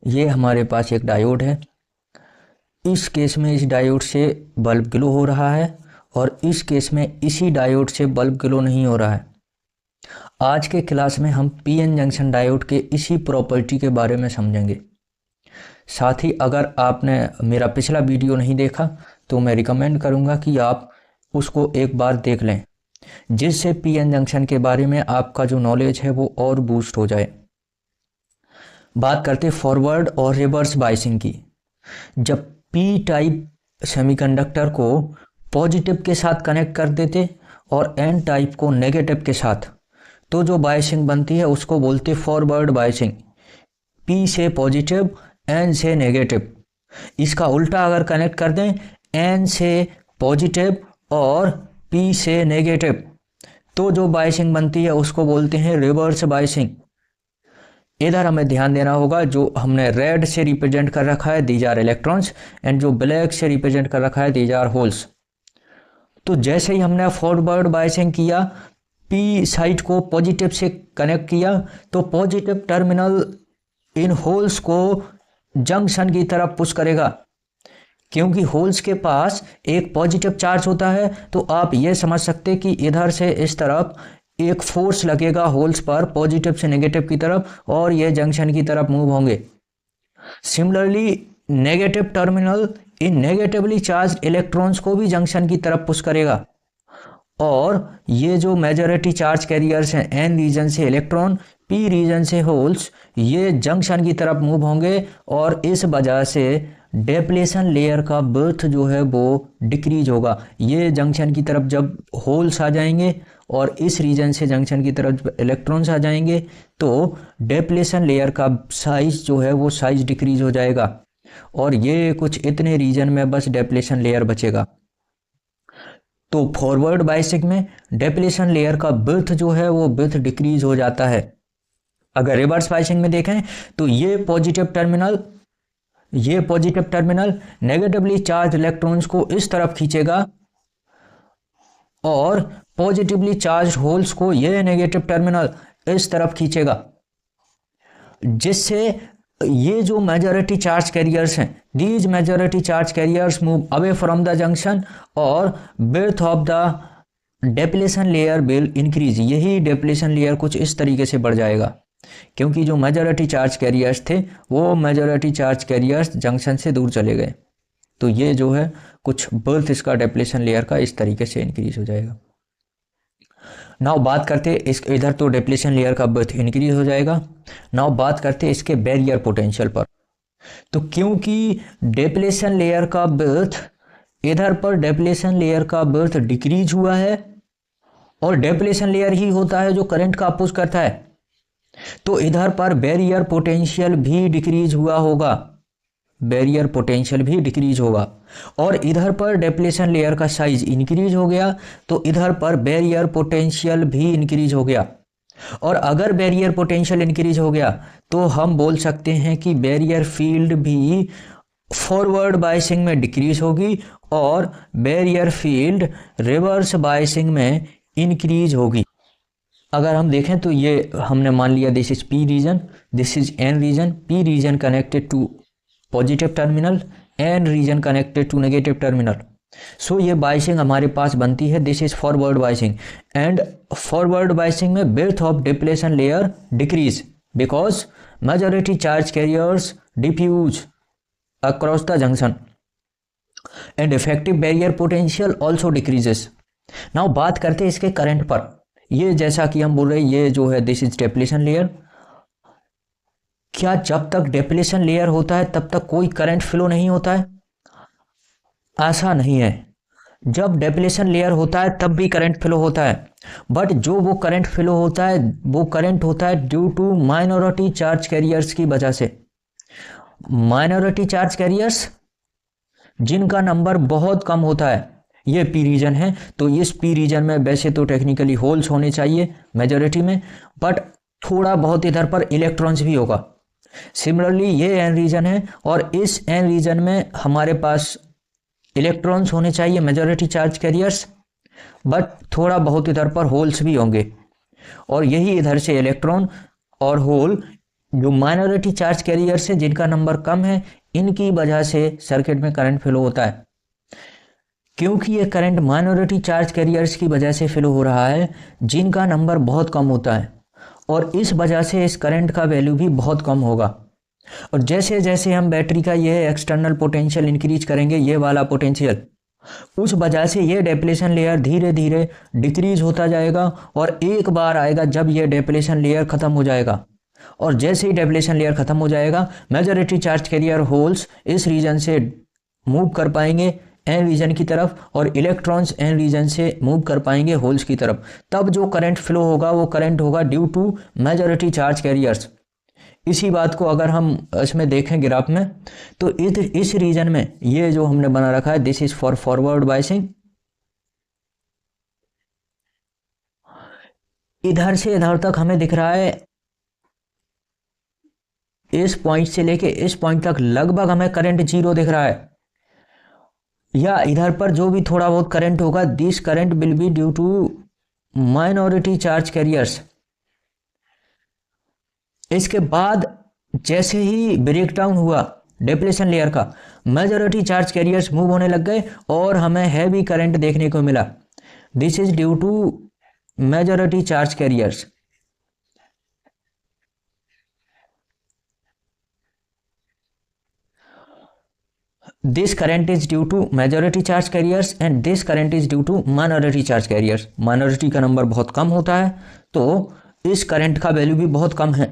ये हमारे पास एक डायोड है। इस केस में इस डायोड से बल्ब ग्लो हो रहा है और इस केस में इसी डायोड से बल्ब ग्लो नहीं हो रहा है। आज के क्लास में हम पीएन जंक्शन डायोड के इसी प्रॉपर्टी के बारे में समझेंगे। साथ ही अगर आपने मेरा पिछला वीडियो नहीं देखा तो मैं रिकमेंड करूंगा कि आप उसको एक बार देख लें, जिससे पीएन जंक्शन के बारे में आपका जो नॉलेज है वो और बूस्ट हो जाए। बात करते फॉरवर्ड और रिवर्स बायसिंग की। जब पी टाइप सेमीकंडक्टर को पॉजिटिव के साथ कनेक्ट कर देते और एन टाइप को नेगेटिव के साथ, तो जो बायसिंग बनती है उसको बोलते फॉरवर्ड बायसिंग। पी से पॉजिटिव, एन से नेगेटिव। इसका उल्टा अगर कनेक्ट कर दें, एन से पॉजिटिव और पी से नेगेटिव, तो जो बायसिंग बनती है उसको बोलते हैं रिवर्स बायसिंग। इधर हमें ध्यान देना होगा, जो हमने रेड से रिप्रेजेंट कर रखा है दीज आर इलेक्ट्रॉन्स एंड जो ब्लैक से रिप्रेजेंट कर रखा है दीज आर होल्स। तो जैसे ही हमने फॉरवर्ड बायसिंग किया, पी साइड को पॉजिटिव से कनेक्ट किया, तो पॉजिटिव टर्मिनल इन होल्स को जंक्शन की तरफ पुश करेगा। क्योंकि होल्स के पास एक पॉजिटिव चार्ज होता है, तो आप ये समझ सकते कि इधर से इस तरफ एक फोर्स लगेगा होल्स पर पॉजिटिव से नेगेटिव की तरफ, और ये जंक्शन की तरफ मूव होंगे। Similarly negative terminal in negatively charge electrons को भी जंक्शन की तरफ पुश करेगा, और ये जो मेजॉरिटी चार्ज कैरियर्स हैं एन रीजन से इलेक्ट्रॉन, पी रीजन से होल्स, ये जंक्शन की तरफ मूव होंगे, और इस वजह से डेप्लेशन लेयर का बर्थ जो है वो डिक्रीज होगा। ये जंक्शन की तरफ जब होल्स आ जाएंगे और इस रीजन से जंक्शन की तरफ इलेक्ट्रॉन्स आ जाएंगे, तो डेप्लेशन लेयर का साइज जो है वो साइज डिक्रीज हो जाएगा, और ये कुछ इतने रीजन में बस डेप्लेशन लेयर बचेगा। तो फॉरवर्ड बायसिंग में डेप्लेशन लेयर का बर्थ जो है वो बर्थ डिक्रीज हो जाता है। अगर रिवर्स बायसिंग में देखें तो ये positive terminal negatively charge electrons को इस तरफ खींचेगा, और पॉजिटिवली चार्ज होल्स को ये नेगेटिव टर्मिनल इस तरफ खींचेगा, जिससे ये जो मेजॉरिटी चार्ज कैरियर्स हैं, these majority charge carriers move away from the junction और breadth of the depletion layer will increase. यही डेप्लेशन लेयर कुछ इस तरीके से बढ़ जाएगा, क्योंकि जो मेजॉरिटी चार्ज कैरियर्स थे वो मेजॉरिटी चार्ज कैरियर्स जंक्शन से दूर चले गए। तो ये जो है कुछ बर्थ इसका डेप्लेशन लेयर का इस तरीके से इंक्रीज हो जाएगा। नाउ बात करते इस इधर तो डेप्लेशन लेयर का बर्थ इंक्रीज हो जाएगा। नाउ बात करते इसके बैरियर पोटेंशियल पर। तो क्योंकि डेप्लेशन लेयर का बर्थ, इधर पर डेप्लेशन लेयर का बर्थ डिक्रीज हुआ है, और डेप्लेशन लेयर ही होता है जो करंट का अपोज करता है, तो इधर पर बैरियर पोटेंशियल भी डिक्रीज हुआ होगा, बैरियर पोटेंशियल भी डिक्रीज होगा। और इधर पर डेप्लेशन लेयर का साइज इंक्रीज हो गया, तो इधर पर बैरियर पोटेंशियल भी इंक्रीज हो गया। और अगर बैरियर पोटेंशियल इंक्रीज हो गया तो हम बोल सकते हैं कि बैरियर फील्ड भी फॉरवर्ड बायसिंग में डिक्रीज होगी, और बैरियर फील्ड रिवर्स बायसिंग में इंक्रीज होगी। अगर हम देखें तो ये हमने मान लिया this is P region, this is N region, P region connected to positive terminal, N region connected to negative terminal. So ये बायसिंग हमारे पास बनती है, this is forward biasing. And forward biasing में breadth of depletion layer decrease because majority charge carriers diffuse across the junction and effective barrier potential also decreases. Now बात करते हैं इसके करंट पर। ये जैसा कि हम बोल रहे हैं, ये जो है दिस इज डेप्लेशन लेयर। क्या जब तक डेप्लेशन लेयर होता है तब तक कोई करंट फ्लो नहीं होता है? ऐसा नहीं है। जब डेप्लेशन लेयर होता है तब भी करंट फ्लो होता है, बट जो वो करंट फ्लो होता है वो करंट होता है due to minority charge carriers की वजह से। माइनॉरिटी चार्ज कैरियर्स जिनका नंबर बहुत कम होता है, ये पी रीजन है, तो इस पी रीजन में वैसे तो टेक्निकली होल्स होने चाहिए मेजॉरिटी में, बट थोड़ा बहुत इधर पर इलेक्ट्रॉन्स भी होगा। सिमिलरली ये एन रीजन है, और इस एन रीजन में हमारे पास इलेक्ट्रॉन्स होने चाहिए मेजॉरिटी चार्ज कैरियर्स, बट थोड़ा बहुत इधर पर होल्स भी होंगे, और यही इधर से इलेक्ट्रॉन और होल जो माइनॉरिटी चार्ज कैरियर्स है जिनका नंबर कम है, इनकी वजह से सर्किट में करंट फ्लो होता है। क्योंकि ये करंट माइनॉरिटी चार्ज कैरियर्स की वजह से फ्लो हो रहा है जिनका नंबर बहुत कम होता है, और इस वजह से इस करंट का वैल्यू भी बहुत कम होगा। और जैसे जैसे हम बैटरी का ये एक्सटर्नल पोटेंशियल इंक्रीज करेंगे, ये वाला पोटेंशियल, उस वजह से ये डेप्लेशन लेयर धीरे धीरे डिक्रीज होता जाएगा, और एक बार आएगा जब ये डेप्लेशन लेयर ख़त्म हो जाएगा। और जैसे ही डेप्लेशन लेयर ख़त्म हो जाएगा, मेजॉरिटी चार्ज कैरियर होल्स इस रीजन से मूव कर पाएंगे एन रीजन की तरफ, और इलेक्ट्रॉन्स एन रीजन से मूव कर पाएंगे होल्स की तरफ। तब जो करंट फ्लो होगा वो करंट होगा due to majority charge carriers. इसी बात को अगर हम इसमें देखें ग्राफ में, तो इस रीजन में ये जो हमने बना रखा है, this is for forward biasing. इधर से इधर तक हमें दिख रहा है, इस पॉइंट से लेके इस पॉइंट तक लगभग हमें करंट जीरो दिख रहा है, या इधर पर जो भी थोड़ा बहुत करंट होगा, this current will be due to minority charge carriers. इसके बाद जैसे ही ब्रेक डाउन हुआ डिप्लेशन लेयर का, मेजॉरिटी चार्ज कैरियर्स मूव होने लग गए और हमें हैवी करंट देखने को मिला। This is due to majority charge carriers. This current is due to majority charge carriers and this current is due to minority charge carriers। minority का number बहुत कम होता है, तो इस करंट का वैल्यू भी बहुत कम है,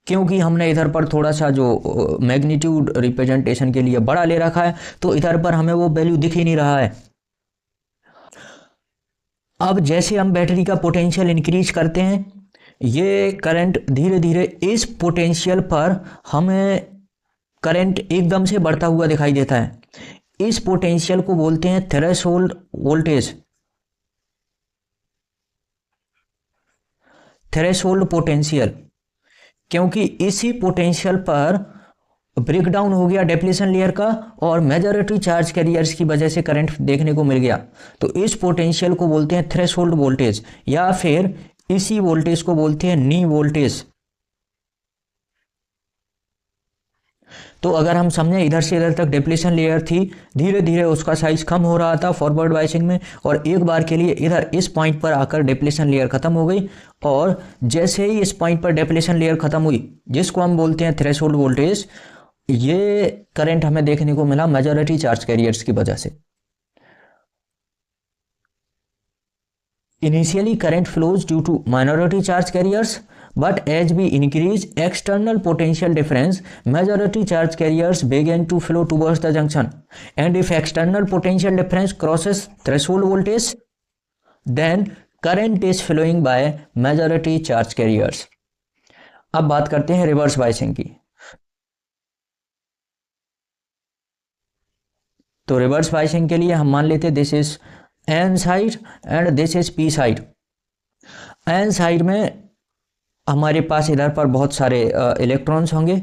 क्योंकि हमने इधर पर थोड़ा सा जो मैग्नीट्यूड रिप्रेजेंटेशन के लिए बड़ा ले रखा है, तो इधर पर हमें वो वैल्यू दिख ही नहीं रहा है। अब जैसे हम बैटरी का पोटेंशियल इंक्रीज करते हैं, ये करंट धीरे धीरे इस पोटेंशियल पर हमें करंट एकदम से बढ़ता हुआ दिखाई देता है। इस पोटेंशियल को बोलते हैं थ्रेशोल्ड वोल्टेज, थ्रेशोल्ड पोटेंशियल, क्योंकि इसी पोटेंशियल पर ब्रेकडाउन हो गया डेप्लेशन लेयर का और मेजॉरिटी चार्ज कैरियर्स की वजह से करंट देखने को मिल गया। तो इस पोटेंशियल को बोलते हैं थ्रेशोल्ड वोल्टेज, या फिर इसी वोल्टेज को बोलते हैं नी वोल्टेज। तो अगर हम समझें, इधर से इधर तक डिप्लेशन लेयर थी, धीरे धीरे उसका साइज कम हो रहा था फॉरवर्ड बायसिंग में, और एक बार के लिए इधर इस पॉइंट पर आकर डिप्लेशन लेयर खत्म हो गई, और जैसे ही इस पॉइंट पर डिप्लेशन लेयर खत्म हुई, जिसको हम बोलते हैं थ्रेशोल्ड वोल्टेज, ये करंट हमें देखने को मिला मेजॉरिटी चार्ज कैरियर्स की वजह से। Initially current flows due to minority charge carriers, but as we increase external potential difference, majority charge carriers begin to flow towards the junction, and if external potential difference crosses threshold voltage, then current is flowing by majority charge carriers। अब बात करते हैं reverse biasing की। तो reverse biasing के लिए हम मान लेते हैं this is N side and this is P side. N side में हमारे पास इधर पर बहुत सारे इलेक्ट्रॉन्स होंगे,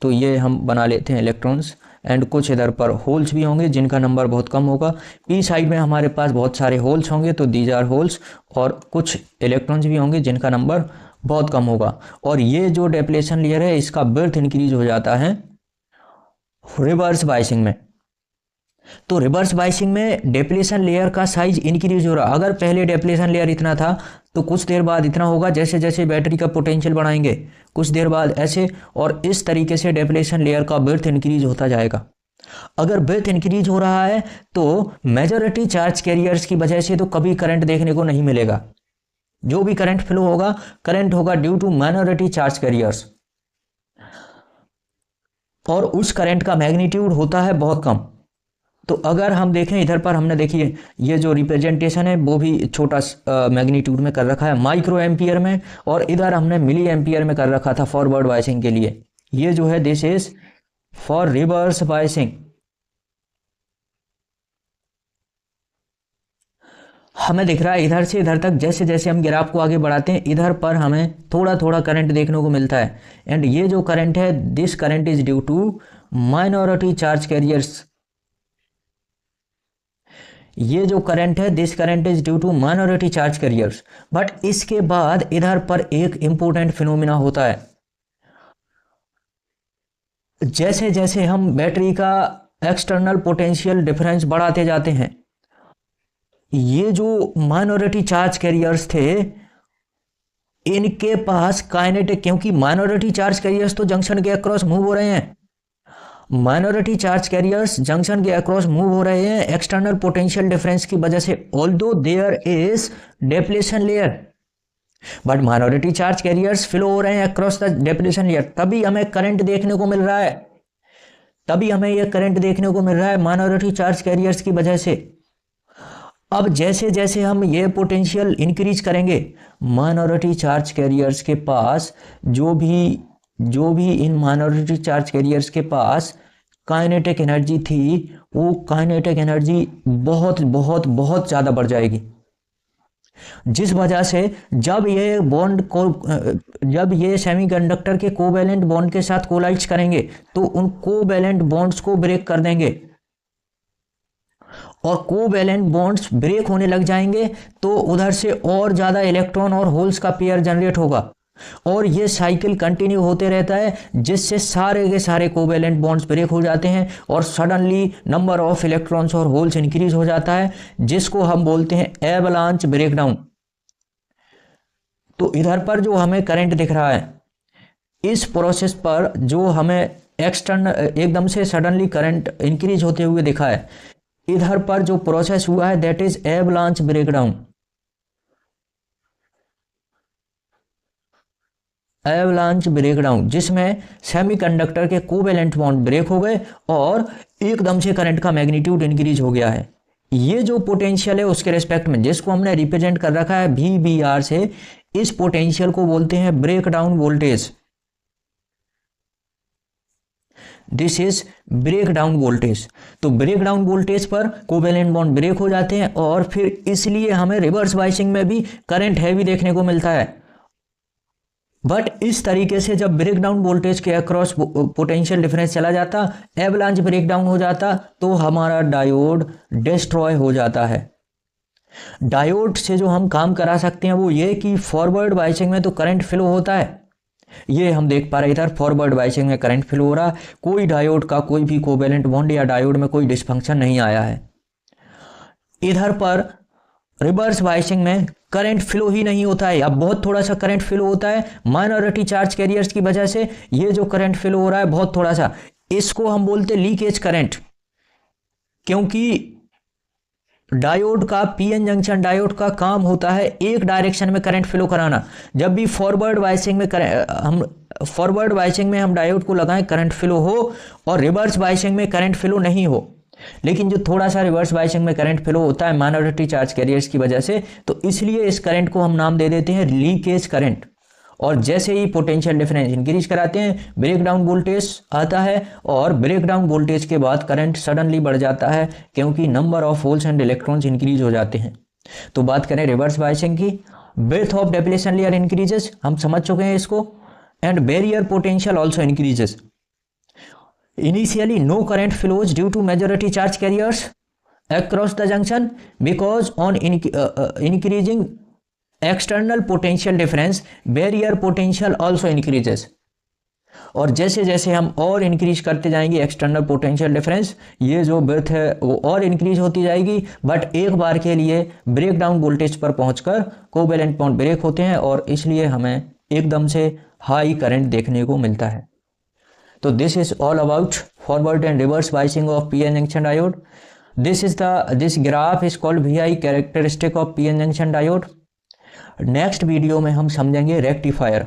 तो ये हम बना लेते हैं इलेक्ट्रॉन्स, एंड कुछ इधर पर होल्स भी होंगे जिनका नंबर बहुत कम होगा। पी साइड में हमारे पास बहुत सारे होल्स होंगे, तो दीज आर होल्स, और कुछ इलेक्ट्रॉन्स भी होंगे जिनका नंबर बहुत कम होगा। और ये जो डेप्लेशन लेयर है, इसका बर्थ इंक्रीज हो जाता है रिवर्स बायसिंग में। तो रिवर्स बायसिंग में डेप्लेशन लेयर का साइज इंक्रीज हो रहा। अगर पहले डेप्लेशन लेयर इतना था, तो कुछ देर बाद इतना होगा, जैसे जैसे बैटरी का पोटेंशियल बढ़ाएंगे कुछ देर बाद ऐसे, और इस तरीके से डेप्लेशन लेयर का बर्थ इंक्रीज होता जाएगा। अगर बर्थ इंक्रीज हो रहा है तो मेजॉरिटी चार्ज कैरियर्स की वजह से तो कभी करंट देखने को नहीं मिलेगा। जो भी करंट फ्लो होगा, करंट होगा due to minority charge carriers, और उस करंट का मैग्नीट्यूड होता है बहुत कम। तो अगर हम देखें इधर पर, हमने देखिए ये जो रिप्रेजेंटेशन है वो भी छोटा मैग्नीट्यूड में कर रखा है, माइक्रो एम्पियर में, और इधर हमने मिली एम्पियर में कर रखा था फॉरवर्ड बायसिंग के लिए। ये जो है this is for reverse biasing. हमें दिख रहा है इधर से इधर तक, जैसे जैसे हम ग्राफ को आगे बढ़ाते हैं, इधर पर हमें थोड़ा थोड़ा करंट देखने को मिलता है, एंड ये जो करंट है, this current is due to minority charge carriers. ये जो करंट है, this current is due to minority charge carriers. But इसके बाद इधर पर एक इंपॉर्टेंट फिनोमिना होता है, जैसे जैसे हम बैटरी का एक्सटर्नल पोटेंशियल डिफरेंस बढ़ाते जाते हैं, ये जो माइनॉरिटी चार्ज कैरियर्स थे इनके पास काइनेटिक, क्योंकि माइनॉरिटी चार्ज कैरियर्स तो जंक्शन के अक्रॉस मूव हो रहे हैं, माइनॉरिटी चार्ज कैरियर्स जंक्शन के अक्रॉस मूव हो रहे हैं एक्सटर्नल पोटेंशियल डिफरेंस की वजह से, although there is depletion layer, but minority charge carriers flow हो रहे हैं अक्रॉस द डेप्लेशन लेयर, तभी हमें करंट देखने को मिल रहा है, तभी हमें यह करंट देखने को मिल रहा है माइनॉरिटी चार्ज कैरियर्स की वजह से। अब जैसे जैसे हम ये पोटेंशियल इंक्रीज करेंगे, माइनॉरिटी चार्ज कैरियर्स के पास जो भी इन माइनॉरिटी चार्ज कैरियर्स के पास काइनेटिक एनर्जी थी, वो काइनेटिक एनर्जी बहुत बहुत बहुत ज़्यादा बढ़ जाएगी, जिस वजह से जब ये सेमीकंडक्टर के कोवैलेंट बॉन्ड के साथ कोलाइड्स करेंगे तो उन कोवैलेंट बॉन्ड्स को ब्रेक कर देंगे, और कोवैलेंट बॉन्ड्स ब्रेक होने लग जाएंगे तो उधर से और ज़्यादा इलेक्ट्रॉन और होल्स का पेयर जनरेट होगा, और ये साइकिल कंटिन्यू होते रहता है, जिससे सारे के सारे कोवैलेंट बॉन्ड्स ब्रेक हो जाते हैं और सडनली नंबर ऑफ इलेक्ट्रॉन्स और होल्स इंक्रीज हो जाता है, जिसको हम बोलते हैं एवलांच ब्रेकडाउन। तो इधर पर जो हमें करंट दिख रहा है, इस प्रोसेस पर जो हमें एक्सटर्नल एकदम से सडनली करंट इंक्रीज होते हुए दिखा है, इधर पर जो प्रोसेस हुआ है that is avalanche breakdown. Avalanche breakdown, जिसमें सेमीकंडक्टर के कोवैलेंट बॉन्ड ब्रेक हो गए और एकदम से करंट का मैग्नीट्यूड इंक्रीज हो गया है। ये जो पोटेंशियल है उसके रिस्पेक्ट में, जिसको हमने रिप्रेजेंट कर रखा है VBR से, इस पोटेंशियल को बोलते हैं breakdown voltage. This is breakdown voltage. तो ब्रेकडाउन वोल्टेज पर कोवैलेंट बॉन्ड ब्रेक हो जाते हैं और फिर इसलिए हमें रिवर्स बायसिंग में भी करंट हैवी देखने को मिलता है। बट इस तरीके से जब ब्रेकडाउन वोल्टेज के अक्रॉस पोटेंशियल डिफरेंस चला जाता, एवलांच ब्रेकडाउन हो जाता, तो हमारा डायोड डिस्ट्रॉय हो जाता है। डायोड से जो हम काम करा सकते हैं वो ये कि फॉरवर्ड बायसिंग में तो करंट फ्लो होता है, ये हम देख पा रहे इधर फॉरवर्ड बायसिंग में करंट फ्लो हो रहा, कोई डायोड का कोई भी कोवैलेंट बॉन्ड या डायोड में कोई डिसफंक्शन नहीं आया है। इधर पर रिवर्स बायसिंग में करंट फ्लो ही नहीं होता है, अब बहुत थोड़ा सा करंट फ्लो होता है माइनॉरिटी चार्ज कैरियर्स की वजह से। ये जो करंट फ्लो हो रहा है बहुत थोड़ा सा, इसको हम बोलते हैं लीकेज करंट, क्योंकि डायोड का पीएन जंक्शन डायोड का काम होता है एक डायरेक्शन में करंट फ्लो कराना। जब भी फॉरवर्ड बायसिंग में हम डायोड को लगाएं करंट फ्लो हो, और रिवर्स बायसिंग में करंट फ्लो नहीं हो। लेकिन जो थोड़ा सा रिवर्स बायसिंग में करंट फ्लो होता है माइनॉरिटी चार्ज कैरियर्स की वजह से, तो इसलिए इस करंट को हम नाम दे देते हैं लीकेज करंट। और जैसे ही पोटेंशियल डिफरेंस इंक्रीज कराते हैं, ब्रेकडाउन वोल्टेज आता है, और ब्रेकडाउन वोल्टेज के बाद करंट सडनली बढ़ जाता है, क्योंकि number of holes and electrons increase हो जाते हैं। तो बात करें रिवर्स बायसिंग की, breadth of depletion layer increases, हम समझ चुके हैं इसको, and barrier potential also increases. Initially, no current flows due to majority charge carriers across the junction, because on increasing external potential difference, barrier potential also increases. और जैसे जैसे हम और इंक्रीज करते जाएंगे एक्सटर्नल पोटेंशियल डिफरेंस, ये जो breath है वो और इंक्रीज होती जाएगी, बट एक बार के लिए ब्रेकडाउन वोल्टेज पर पहुंचकर कोवैलेंट बॉन्ड ब्रेक होते हैं, और इसलिए हमें एकदम से हाई करंट देखने को मिलता है। So this is all about forward and reverse biasing of PN junction diode. This graph is called VI characteristic of PN junction diode. Next video में हम समझेंगे रेक्टिफायर।